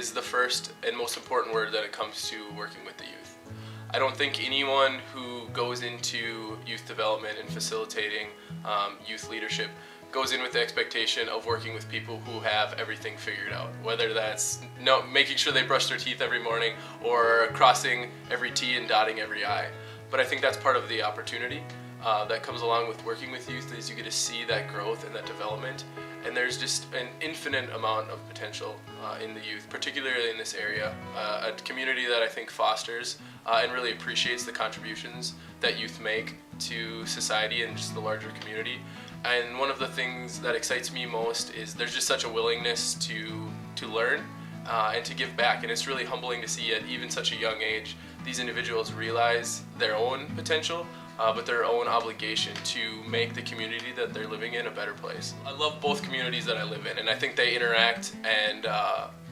is the first and most important word that it comes to working with the youth. I don't think anyone who goes into youth development and facilitating youth leadership goes in with the expectation of working with people who have everything figured out, whether that's making sure they brush their teeth every morning or crossing every T and dotting every I. But I think that's part of the opportunity that comes along with working with youth, is you get to see that growth and that development. And there's just an infinite amount of potential in the youth, particularly in this area, a community that I think fosters and really appreciates the contributions that youth make to society and just the larger community. And one of the things that excites me most is there's just such a willingness to learn and to give back. And it's really humbling to see at even such a young age these individuals realize their own potential, but their own obligation to make the community that they're living in a better place. I love both communities that I live in, and I think they interact and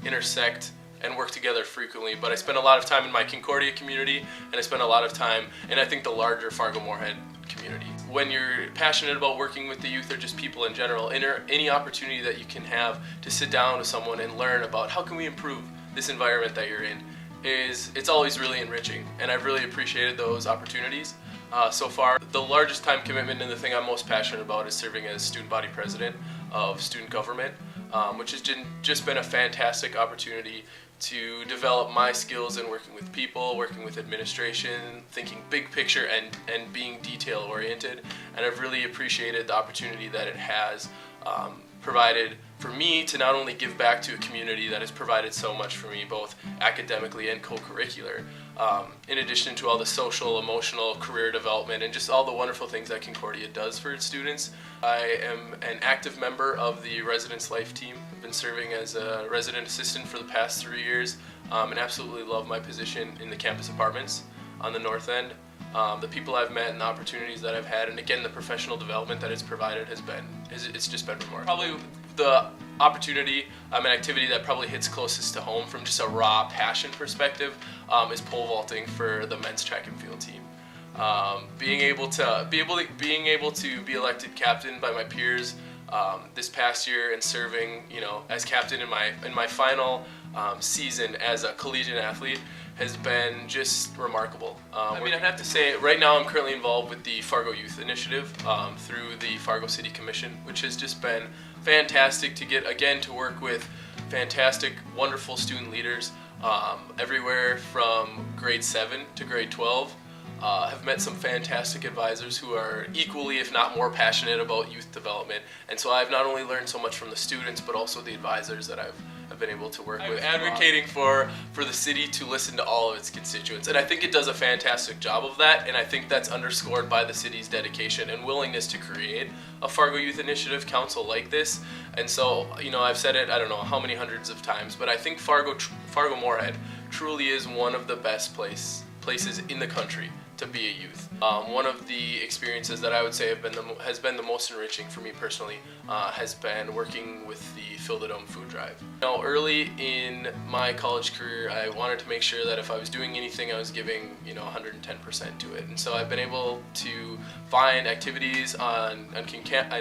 intersect and work together frequently, but I spend a lot of time in my Concordia community, and I spend a lot of time in, I think, the larger Fargo-Moorhead community. When you're passionate about working with the youth or just people in general, any opportunity that you can have to sit down with someone and learn about how can we improve this environment that you're in, it's always really enriching, and I've really appreciated those opportunities. So far, the largest time commitment and the thing I'm most passionate about is serving as student body president of student government, which has just been a fantastic opportunity to develop my skills in working with people, working with administration, thinking big picture and being detail oriented. And I've really appreciated the opportunity that it has provided for me to not only give back to a community that has provided so much for me, both academically and co-curricular, in addition to all the social, emotional, career development, and just all the wonderful things that Concordia does for its students. I am an active member of the Residence Life team. I've been serving as a resident assistant for the past 3 years, and absolutely love my position in the campus apartments on the north end. The people I've met and the opportunities that I've had, and again the professional development that it's provided it's just been remarkable. Probably the opportunity and activity that probably hits closest to home from just a raw passion perspective is pole vaulting for the men's track and field team. Being able to be elected captain by my peers this past year and serving, as captain in my final season as a collegiate athlete has been just remarkable. I'd have to say, right now I'm currently involved with the Fargo Youth Initiative through the Fargo City Commission, which has just been fantastic to get, again, to work with fantastic, wonderful student leaders everywhere from grade 7 to grade 12. Have met some fantastic advisors who are equally, if not more, passionate about youth development. And so I've not only learned so much from the students, but also the advisors that I've been able to work with. Advocating for the city to listen to all of its constituents. And I think it does a fantastic job of that, and I think that's underscored by the city's dedication and willingness to create a Fargo Youth Initiative Council like this. And so, I've said it, I don't know how many hundreds of times, but I think Fargo-Moorhead truly is one of the best places in the country to be a youth. One of the experiences that I would say has been the most enriching for me personally has been working with the Fill the Dome food drive. Early in my college career, I wanted to make sure that if I was doing anything, I was giving 110% to it. And so I've been able to find activities on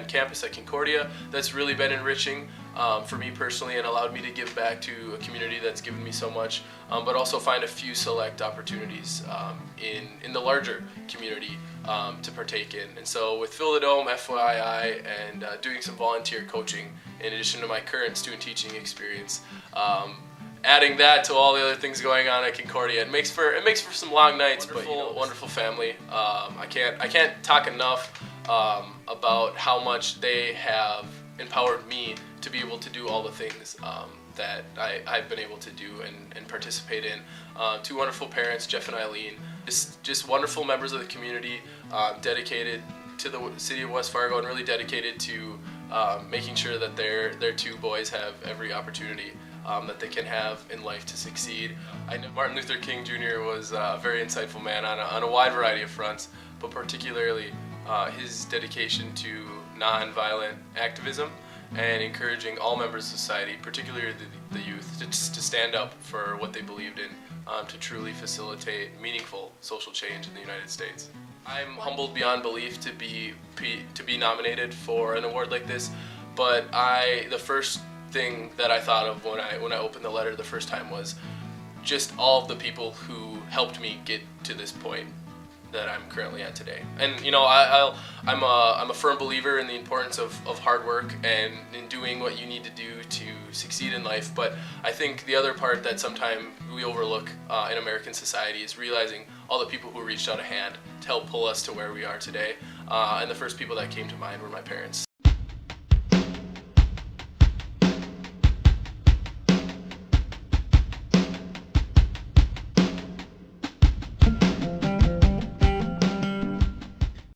campus at Concordia that's really been enriching for me personally and allowed me to give back to a community that's given me so much, but also find a few select opportunities in the larger community to partake in. And so with Fill the Dome, FYI, and doing some volunteer coaching in addition to my current student teaching experience, adding that to all the other things going on at Concordia, it makes for some long nights. Wonderful family. I can't talk enough about how much they have empowered me to be able to do all the things that I've been able to do and participate in. Two wonderful parents, Jeff and Eileen, just wonderful members of the community, dedicated to the city of West Fargo and really dedicated to making sure that their two boys have every opportunity that they can have in life to succeed. I know Martin Luther King Jr. was a very insightful man on a wide variety of fronts, but particularly his dedication to nonviolent activism and encouraging all members of society, particularly the youth, to stand up for what they believed in, to truly facilitate meaningful social change in the United States. I'm humbled beyond belief to be nominated for an award like this, but the first thing that I thought of when I opened the letter the first time was just all of the people who helped me get to this point that I'm currently at today. And you know, I'm a firm believer in the importance of hard work and in doing what you need to do to succeed in life. But I think the other part that sometimes we overlook in American society is realizing all the people who reached out a hand to help pull us to where we are today. And the first people that came to mind were my parents.